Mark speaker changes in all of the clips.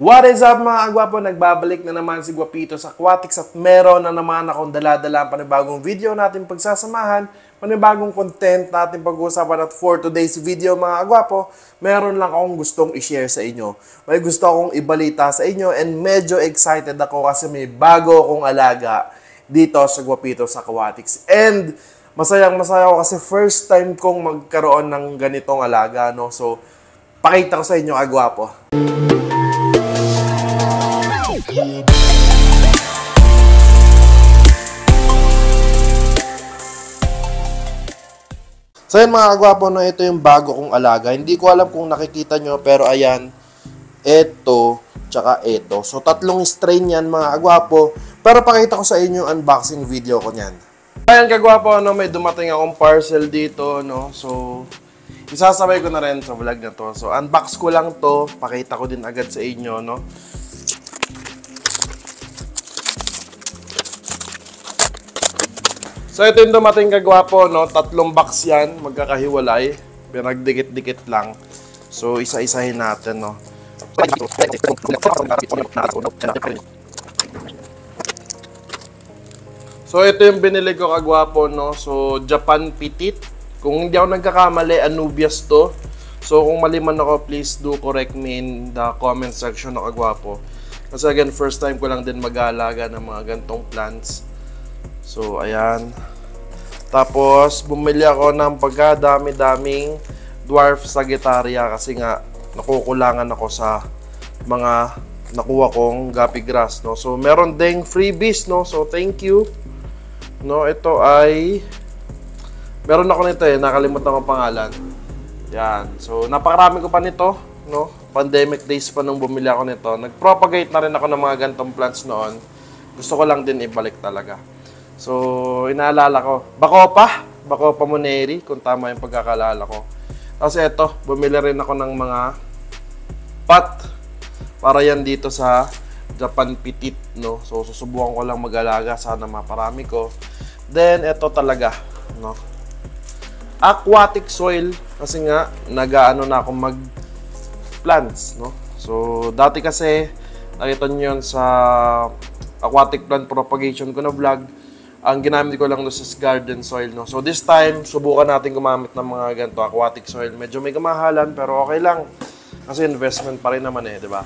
Speaker 1: What is up mga agwapo? Nagbabalik na naman si Guapito sa Aquatics at meron na naman akong dala-dala panibagong video natin pagsasamahan, panibagong content natin pag-uusapan. At for today's video mga agwapo, meron lang akong gustong i-share sa inyo. May gusto akong ibalita sa inyo and medyo excited ako kasi may bago akong alaga dito sa Guapito sa Aquatics. And masayang-masaya ako kasi first time kong magkaroon ng ganitong alaga, no? So, pakita ko sa inyo agwapo. So yun mga kagwapo, no, ito yung bago kong alaga. Hindi ko alam kung nakikita nyo, pero ayan, ito, tsaka ito. So tatlong strain yan mga kagwapo, pero pakita ko sa inyo yung unboxing video ko nyan. Ayan kagwapo, no, may dumating akong parcel dito, no, so isasabay ko na rin sa vlog na to. So unbox ko lang to, pakita ko din agad sa inyo, no. So ito yung dumating kagwapo, no? Tatlong box yan, magkakahiwalay. Pinagdikit-dikit lang. So isa-isahin natin, no? So ito yung binili ko kagwapo, no? So Japan Petit. Kung hindi ako nagkakamali, Anubias to. So kung mali man ako, please do correct me in the comment section, no, kagwapo. Kasi again, first time ko lang din mag-aalaga ng mga gantong plants. So, ayan. Tapos, bumili ako ng pagkadami-daming dwarf Sagittaria kasi nga nakukulangan ako sa mga nakuha kong guppy grass, no. So, meron ding freebies, no. So, thank you. No, ito ay meron ako nito nakalimutan ko pangalan. Yan. So, napakarami ko pa nito, no. Pandemic days pa nung bumili ako nito. Nag-propagate na rin ako ng mga gantong plants noon. Gusto ko lang din ibalik talaga. So, inaalala ko. Bacopa Moneri, kung tama yung pagkakalala ko. Tapos ito, bumili rin ako ng mga pot para yan dito sa Japan Petit, no. So, susubukan ko lang mag-alaga. Sana maparami ko. Then, ito talaga, no. Aquatic soil. Kasi nga, nag-ano na ako mag-plants, no. So, dati kasi, nakita nyo yun sa aquatic plant propagation ko na vlog. Ang ginamit ko lang doon sa garden soil, no. So this time, subukan natin gumamit ng mga ganito aquatic soil. Medyo may kamahalan pero okay lang. Kasi investment pa rin naman di ba?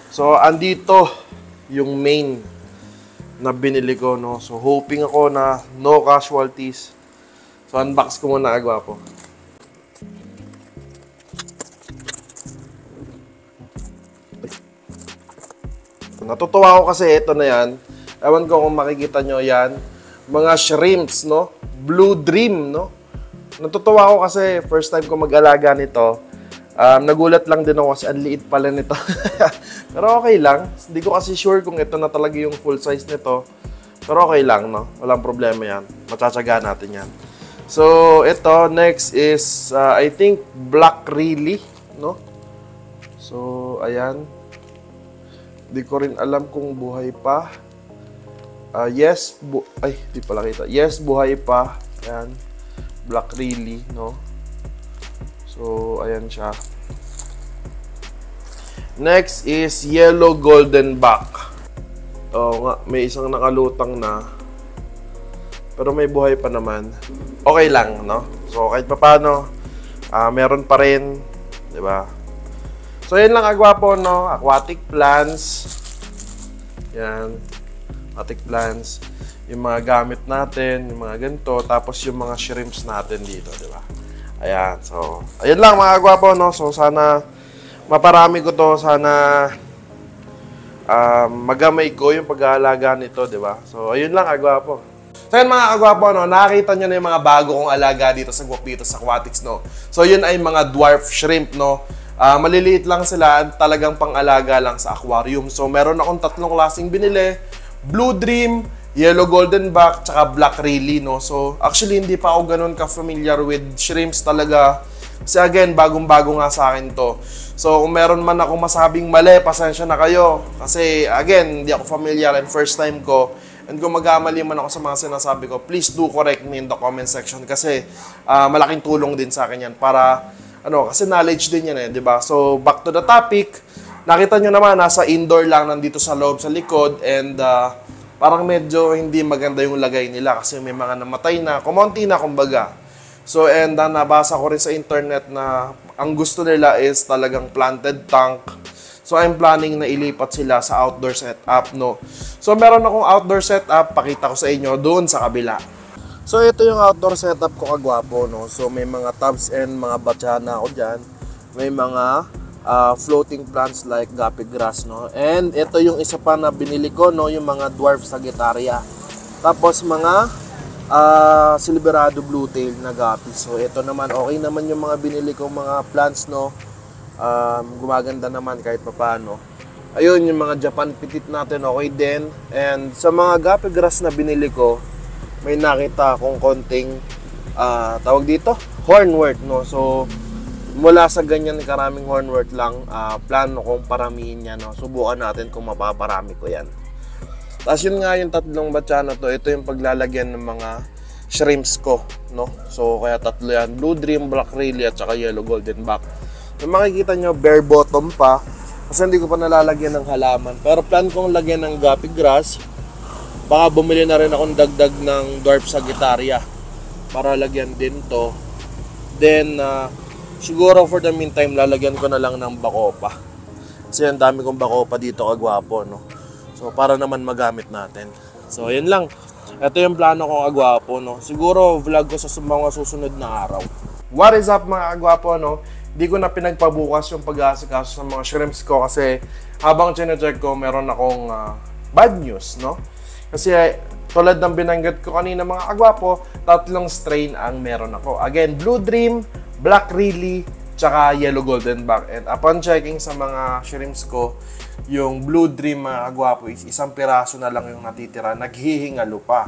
Speaker 1: So andito yung main na binili ko, no. So hoping ako na no casualties. So unbox ko muna agwapo. Natutuwa ako kasi ito na yan. Ewan ko kung makikita nyo yan. Mga shrimps, no? Blue Dream, no? Natutuwa ako kasi first time ko mag-alaga nito. Nagulat lang din ako kasi ang liit pala nito. Pero okay lang. Hindi ko kasi sure kung ito na talaga yung full size nito. Pero okay lang, no? Walang problema yan. Matsatsaga natin yan. So, ito. Next is, I think, Black Really, no? So, ayan. Hindi ko rin alam kung buhay pa. Yes, di pala kita. Yes, buhay pa. Ayan. Black Really, no? So, ayan siya. Next is Yellow Golden Back. Oo nga, may isang nakalutang na. Pero may buhay pa naman. Okay lang, no? So, kahit pa paano, meron pa rin. Diba? So, yan lang agwapo, no? Aquatic plants. Yan. Aquatic plants, yung mga gamit natin, yung mga ganito, tapos yung mga shrimps natin dito, di ba? Ayan, so, ayun lang mga kagwapo, no? So, sana maparami ko to, sana magamay ko yung pag-aalaga nito, di ba? So, ayun lang kagwapo. So, yun mga kagwapo, no? Nakakita nyo na yung mga bago kong alaga dito sa Guapito sa Aquatics, no? So, yun ay mga dwarf shrimp, no? Maliliit lang sila, talagang pang-alaga lang sa aquarium. So, meron akong tatlong klaseng binili. Blue Dream, Yellow Golden Back, tsaka Black Really, no? So, actually, hindi pa ako ganun ka-familiar with shrimps talaga. Kasi again, bagong-bago nga sa akin to. So, kung meron man akong masabing mali, pasensya na kayo. Kasi, again, hindi ako familiar and first time ko. And kung magkamali man ako sa mga sinasabi ko, please do correct me in the comment section. Kasi, malaking tulong din sa akin yan para, kasi knowledge din yan di ba? So, back to the topic. Nakita nyo naman, nasa indoor lang, nandito sa loob sa likod, and parang medyo hindi maganda yung lagay nila kasi may mga namatay na, kumonti na kumbaga. So, and nabasa ko rin sa internet na ang gusto nila is talagang planted tank. So, I'm planning na ilipat sila sa outdoor setup, no? So, meron akong outdoor setup, pakita ko sa inyo doon sa kabila. So, ito yung outdoor setup ko kagwapo, no? So, may mga tubs and mga batyana ako dyan. May mga floating plants like guppy grass, no? And ito yung isa pa na binili ko, no? Yung mga dwarf sagittaria. Tapos, mga silverado bluetail na guppy. So, ito naman, okay naman yung mga binili kong mga plants, no? Gumaganda naman kahit papaano. Ayun, yung mga Japan pitit natin, okay din. And sa mga guppy grass na binili ko, may nakita akong konting tawag dito, hornwort, no? So, mula sa ganyan karaming hornwort lang, plano kong paramihin yan, no? Subukan natin kung mapaparami ko yan. Tapos yun nga yung tatlong batya na to, ito yung paglalagyan ng mga shrimps ko, no? So, kaya tatlo yan, Blue Dream, Black Rayleigh, at saka Yellow Golden Back. So, makikita nyo, bare bottom pa, kasi hindi ko pa nalalagyan ng halaman. Pero plan kong lagyan ng guppy grass. Baka bumili na rin akong dagdag ng dwarf sagittaria para lagyan din to. Then, siguro for the meantime, lalagyan ko na lang ng bacopa. Kasi ang dami kong bacopa dito kagwapo, no? So, para naman magamit natin. So, yun lang. Ito yung plano ko kagwapo, no? Siguro, vlog ko sa mga susunod na araw. What is up mga kagwapo, no? Di ko na pinagpabukas yung pag-aasikaso sa mga shrimps ko kasi habang chinecheck ko, meron akong bad news, no? Kasi tulad ng binanggit ko kanina mga kagwapo, tatlong strain ang meron ako. Again, Blue Dream, Black Rayleigh, tsaka Yellow Golden Back. And upon checking sa mga shrimps ko, yung Blue Dream mga kagwapo is isang piraso na lang yung natitira, naghihingalo pa.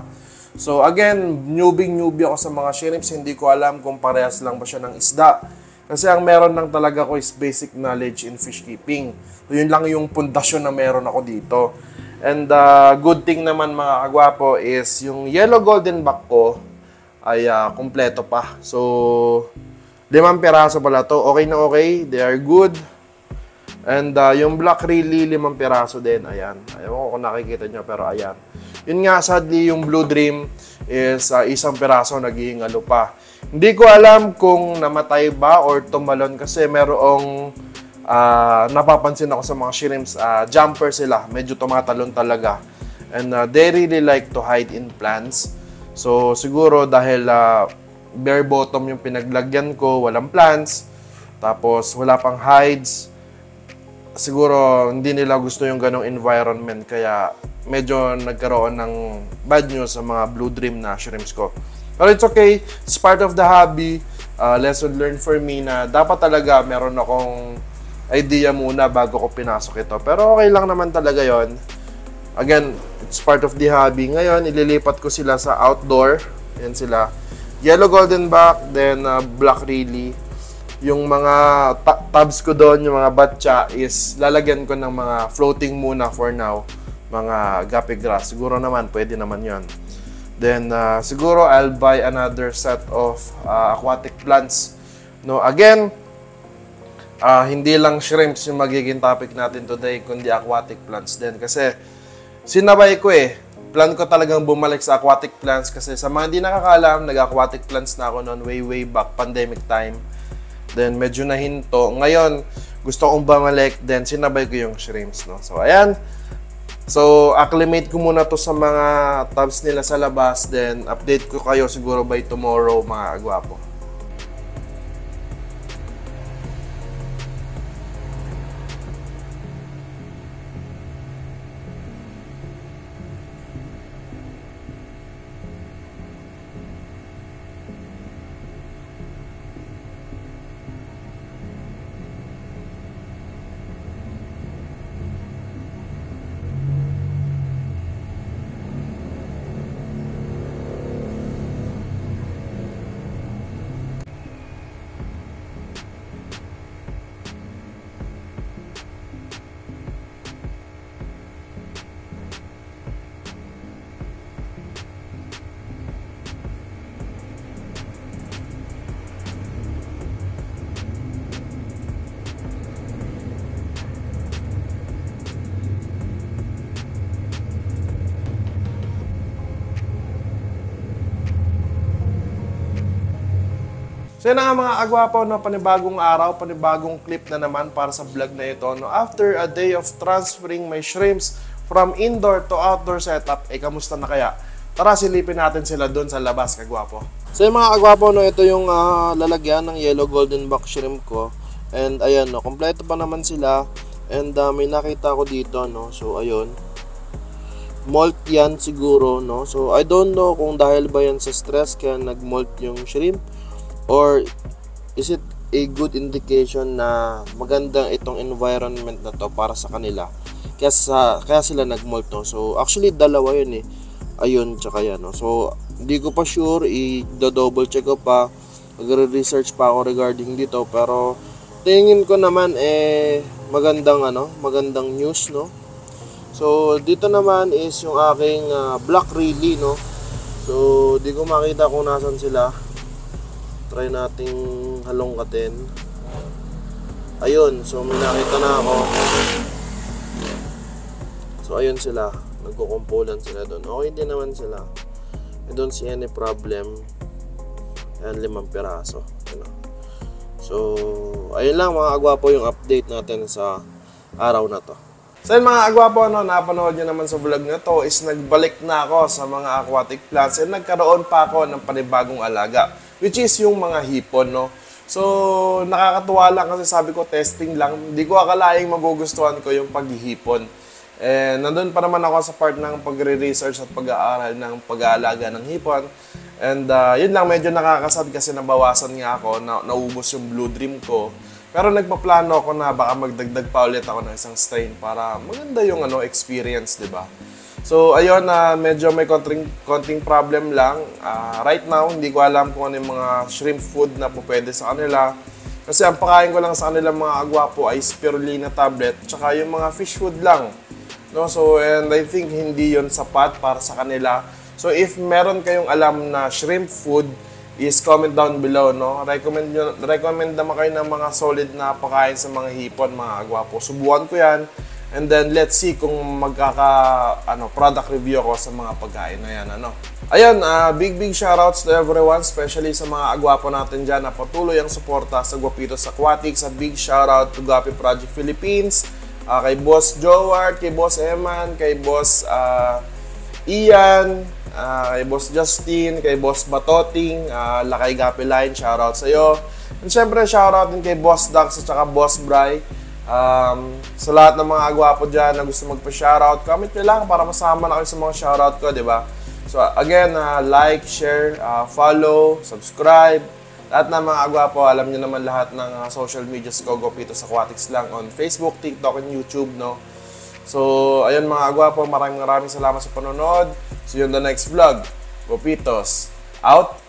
Speaker 1: So again, newbie ako sa mga shrimps, hindi ko alam kung parehas lang ba siya ng isda. Kasi ang meron lang talaga ko is basic knowledge in fish keeping. So yun lang yung pundasyon na meron ako dito. And good thing naman mga kagwapo is yung Yellow Golden Back ko ay kompleto pa. So 5 piraso pala to. Okay na okay. They are good. And yung Black Rayleigh 5 piraso din. Ayan. Ayaw ko kung nakikita nyo pero ayan. Yun nga sadly yung Blue Dream is 1 piraso naghihingalo pa. Hindi ko alam kung namatay ba or tumalon kasi merong napapansin ako sa mga shrimps, jumper sila, medyo tumatalon talaga. And they really like to hide in plants. So siguro dahil bare bottom yung pinaglagyan ko, walang plants, tapos wala pang hides, siguro hindi nila gusto yung ganong environment kaya medyo nagkaroon ng bad news sa mga Blue Dream na shrimps ko. Pero it's okay, it's part of the hobby. Lesson learned for me na dapat talaga meron akong idea muna bago ko pinasok ito. Pero okay lang naman talaga yon. Again, it's part of the hobby. Ngayon, ililipat ko sila sa outdoor. Yan sila. Yellow Golden Back, then Black Rayleigh. Yung mga tabs ko doon, yung mga batya is lalagyan ko ng mga floating muna for now. Mga guppy grass. Siguro naman, pwede naman yon. Then, siguro I'll buy another set of aquatic plants. No, again, hindi lang shrimps yung magiging topic natin today, kundi aquatic plants din. Kasi, sinabay ko plan ko talagang bumalik sa aquatic plants kasi sa mga hindi nakakaalam, nag-aquatic plants na ako noon way back, pandemic time. Then, medyo nahinto. Ngayon, gusto kong bumalik, then sinabay ko yung shrimps, no? So, ayan. So, acclimate ko muna to sa mga tabs nila sa labas. Then, update ko kayo siguro by tomorrow, mga agwapo. So yun na nga mga agwapo, no, panibagong araw, panibagong clip na naman para sa vlog na ito. No? After a day of transferring my shrimps from indoor to outdoor setup, kamusta na kaya? Tara silipin natin sila doon sa labas, kagwapo. So yung mga agwapo, no, ito yung lalagyan ng yellow golden back shrimp ko. And ayan, no, kompleto pa naman sila. And may nakita ko dito, no, so ayun. Molt yan siguro, no. So I don't know kung dahil ba yan sa stress kaya nag-molt yung shrimp, or is it a good indication na magandang itong environment na to para sa kanila, kaya sila nag-molt, no. So actually dalawa yun ayun, tsaka yan, no. So hindi ko pa sure, i-double check ko pa, magre-research pa ako regarding dito, pero tingin ko naman magandang news, no. So dito naman is yung aking black rilly, no. So di ko makita kung nasan sila. Try nating halongkatin. Ayun, so may nakita na ako. So ayun sila, nagkukumpulan sila doon. Okay din naman sila. I don't see any problem. Ayan, 5 piraso. So ayun lang mga agwapo yung update natin sa araw na to. So yun mga agwapo, no, napanood nyo naman sa vlog na to is nagbalik na ako sa mga aquatic plants and nagkaroon pa ako ng panibagong alaga, which is yung mga hipon, no. So nakakatuwa lang kasi sabi ko testing lang, hindi ko akalaing magugustuhan ko yung paghihipon. And nandun pa naman ako sa part ng pagre-research at pag-aaral ng pag-aalaga ng hipon. And yun lang, medyo nakakasad kasi nabawasan nga ako, naubos yung blue dream ko. Pero nagpaplano ako na baka magdagdag pa ulit ako ng isang strain para maganda yung experience, di ba? So ayun, medyo may konting problem lang. Right now, hindi ko alam kung ano yung mga shrimp food na pwede sa kanila. Kasi ang pakain ko lang sa kanila mga agwapo ay spirulina tablet, tsaka yung mga fish food lang. No? So, and I think hindi yon sapat para sa kanila. So if meron kayong alam na shrimp food, is comment down below, no. Recommend naman kayo ng mga solid na pagkain sa mga hipon, mga agwapo. Subukan ko 'yan. And then let's see kung product review ako sa mga pagkain na 'yan, Ayun, big shoutouts to everyone, especially sa mga agwapo natin diyan na patuloy ang suporta sa Guapitos Aquatics. A big shoutout to Guapi Project Philippines, kay Boss Jowart, kay Boss Eman, kay Boss Ian, kay Boss Justin, kay Boss Batoting, Lakay Gapi Line, shoutout sa'yo. And syempre, shoutout din kay Boss Dax at saka Boss Bry. Sa lahat ng mga agwapo dyan na gusto magpa-shoutout, comment nyo lang para masama na kayo sa mga shoutout ko, di ba? So again, like, share, follow, subscribe. Lahat ng mga agwapo, alam nyo naman lahat ng social medias ko, Guapitos Aquatics lang on Facebook, TikTok, and YouTube, no? So, ayun mga agwapo, maraming salamat sa panonood. See you on the next vlog. Guapitos, out!